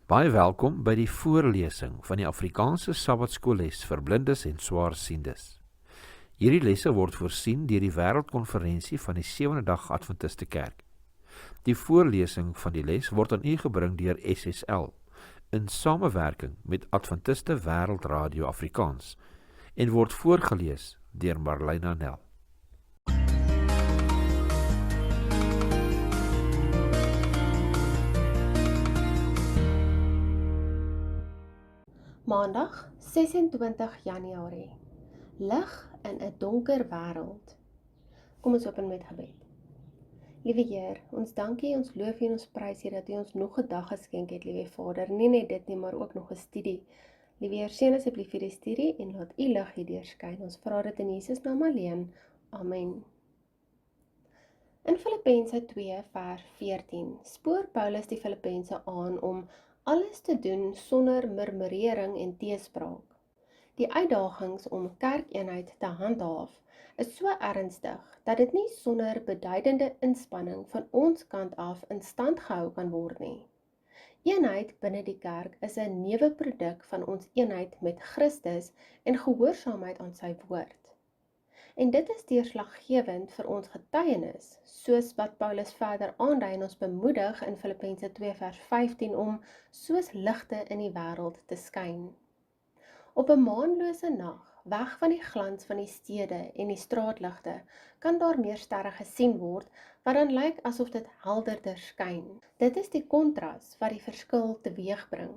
Baie welkom by die voorlesing van die Afrikaanse Sabbatskoolles vir blindes en swaarsiendes. Hierdie lesse word voorsien deur die Wêreldkonferensie van die Sewende Dag Adventiste Kerk. Die voorlesing van die les word aan u gebring deur SSL in samewerking met Adventiste Wêreldradio Afrikaans en word voorgeles deur Marlena Nel. Maandag 26 Januarie. Lig in 'n donker wêreld. Kom ons open met gebed. Liewe Heer, ons dank U, ons loof U en ons prys U dat U ons nog 'n dag geskenk het, liewe Vader. Nie net dit nie, maar ook nog 'n studie. Liewe Heer, seën asseblief hierdie studie en laat U lig hierdeur skyn. Ons vra dit in Jesus naam alleen. Amen. In Filippense 2 vers 14 spoor Paulus die Filippense aan om alles te doen sonder murmurering en teespraak. Die uitdagings om kerkeenheid te handhaaf is so ernstig dat dit nie sonder beduidende inspanning van ons kant af in stand gehou kan word nie. Eenheid binne die kerk is 'n neeweproduk van ons eenheid met Christus en gehoorsaamheid aan sy woord. En dit is deurslaggewend vir ons getuienis, soos wat Paulus verder aandui en ons bemoedig in Filippense 2 vers 15 om soos ligte in die wêreld te skyn. Op 'n maanlose nag, weg van die glans van die stede en die straatligte, kan daar meer sterre gesien word, wat dan lyk asof dit helderder skyn. Dit is die kontras wat die verskil teweegbring.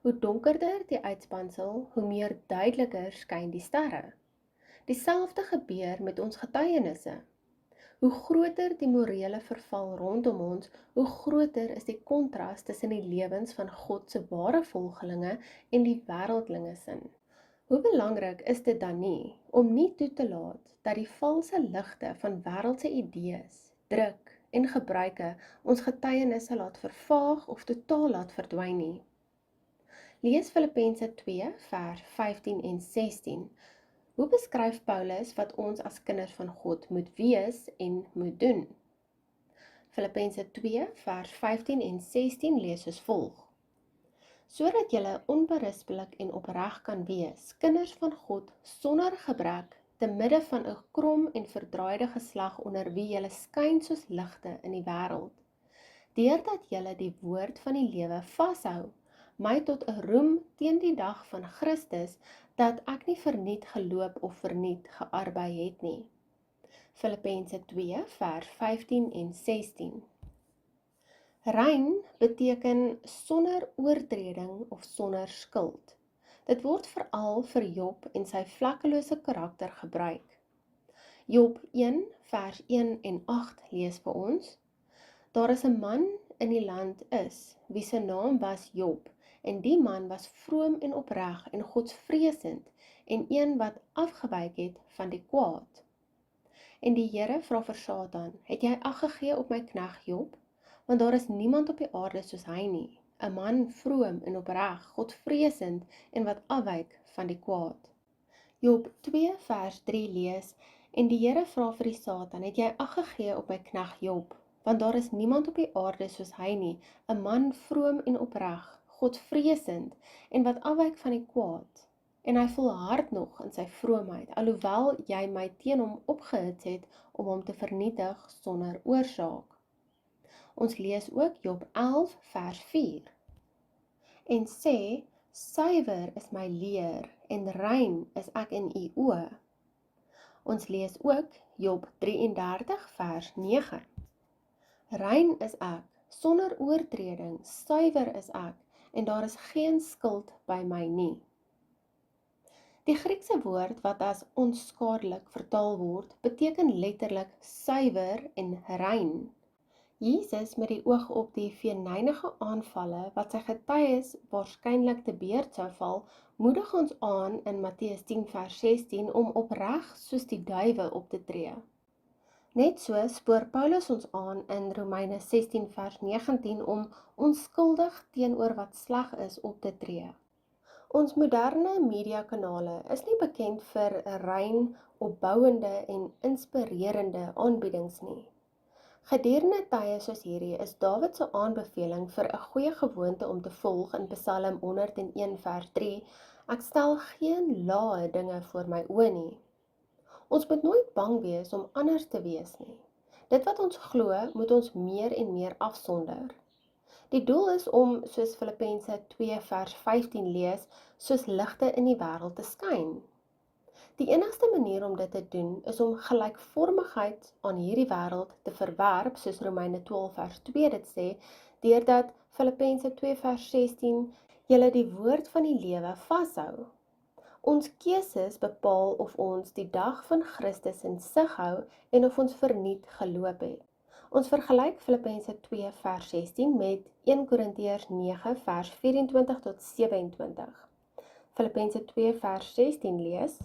Hoe donkerder die uitspansel, hoe meer duideliker skyn die sterre. Dieselfde gebeur met ons getuienisse. Hoe groter die morele verval rondom ons, hoe groter is die kontras tussen die lewens van God se ware volgelinge en die wêreldlinge sin. Hoe belangrik is dit dan nie om nie toe te laat dat die valse ligte van wêreldse idees, druk en gebruike ons getuienisse laat vervaag of totaal laat verdwyn nie. Lees Filippense 2 vers 15 en 16. Hoe beskryf Paulus wat ons as kinders van God moet wees en moet doen? Filippense 2 vers 15 en 16 lees soos volg. Sodat julle onberispelik en opreg kan wees, kinders van God sonder gebrek, te midde van 'n krom en verdraaide geslag onder wie julle skyn soos ligte in die wêreld. Deurdat julle die woord van die lewe vashou, my tot 'n roem teen die dag van Christus, dat ek nie verniet geloop of verniet gearbei het nie. Filippense 2 vers 15 en 16. Rein beteken sonder oortreding of sonder skuld. Dit word veral vir Job en sy vlekkelose karakter gebruik. Job 1 vers 1 en 8 lees vir ons. Daar is 'n man in die land is, wie se naam was Job, en die man was vroom en opreg en godsvreesend en een wat afgewyk het van die kwaad. En die Here vra vir Satan, het jy ag gegee op my knegt Job? Want daar is niemand op die aarde soos hy nie, 'n man vroom en opreg, godsvreesend en wat afwyk van die kwaad. Job 2 vers 3 lees, en die Here vra vir die Satan, het jy ag gegee op my knegt Job? Want daar is niemand op die aarde soos hy nie, 'n man vroom en opreg, godsvreesend en wat afwyk van die kwaad. En hy volhard nog in sy vroomheid, alhoewel jy my teen hom opgehits het om hom te vernietig sonder oorsaak. Ons lees ook Job 11 vers 4. En sê, suiwer is my leer en rein is ek in u oë. Ons lees ook Job 33 vers 9. Rein is ek, sonder oortreding, suiwer is ek, en daar is geen skuld by my nie. Die Griekse woord wat as onskadelik vertaal word, beteken letterlik suiwer en rein. Jesus, met die oog op die venynige aanvalle wat sy getuies waarskynlik te beurt sou val, moedig ons aan in Matteus 10 vers 16 om opreg soos die duiwe op te tree. Net so spoor Paulus ons aan in Romeine 16 vers 19 om onskuldig teenoor wat sleg is op te tree. Ons moderne mediakanale is nie bekend vir rein, opbouende en inspirerende aanbiedings nie. Gedurende tye soos hierdie is Dawid se aanbeveling vir 'n goeie gewoonte om te volg in Psalm 101 vers 3: Ek stel geen lae dinge voor my oë nie. Ons moet nooit bang wees om anders te wees nie. Dit wat ons glo, moet ons meer en meer afsonder. Die doel is om, soos Filippense 2 vers 15 lees, soos ligte in die wêreld te skyn. Die enigste manier om dit te doen is om gelykvormigheid aan hierdie wêreld te verwerp, soos Romeine 12 vers 2 dit sê, deurdat Filippense 2 vers 16 julle die woord van die lewe vashou. Ons keuses bepaal of ons die dag van Christus in sig hou en of ons verniet geloop het. Ons vergelyk Filippense 2 vers 16 met 1 Korintiërs 9 vers 24 tot 27. Filippense 2 vers 16 lees: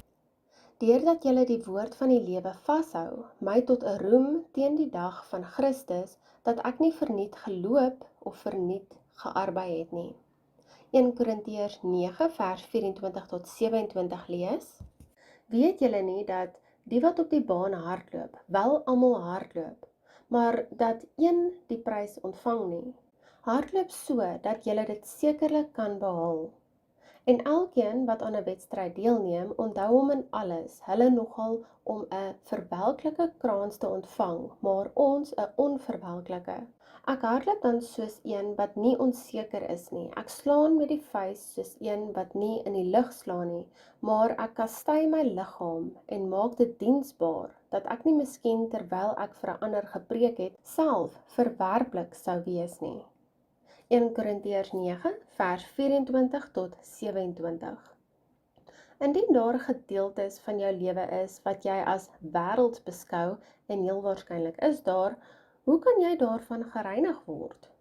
Deurdat julle die woord van die lewe vashou, my tot 'n roem teen die dag van Christus, dat ek nie verniet geloop of verniet gearbei het nie. 1 Korintiërs 9 vers 24 tot 27 lees: Weet julle nie dat die wat op die baan hardloop, wel almal hardloop, maar dat een die prys ontvang nie? Hardloop so, dat julle dit sekerlik kan behaal. En elkeen wat aan 'n wedstryd deelneem, onthou hom in alles, hulle nogal om 'n verwelklike krans te ontvang, maar ons 'n onverwelklike. Ek hardloop dan soos een wat nie onseker is nie. Ek slaan met die vuis soos een wat nie in die lug slaan nie, maar ek kastei my liggaam en maak dit diensbaar, dat ek nie miskien terwyl ek vir 'n ander gepreek het, self verwerplik sou wees nie. 1 Korintiërs 9 vers 24 tot 27. Indien daar gedeeltes van jou lewe is wat jy as wêrelds beskou, en heel waarskynlik is daar, hoe kan jy daarvan gereinig word?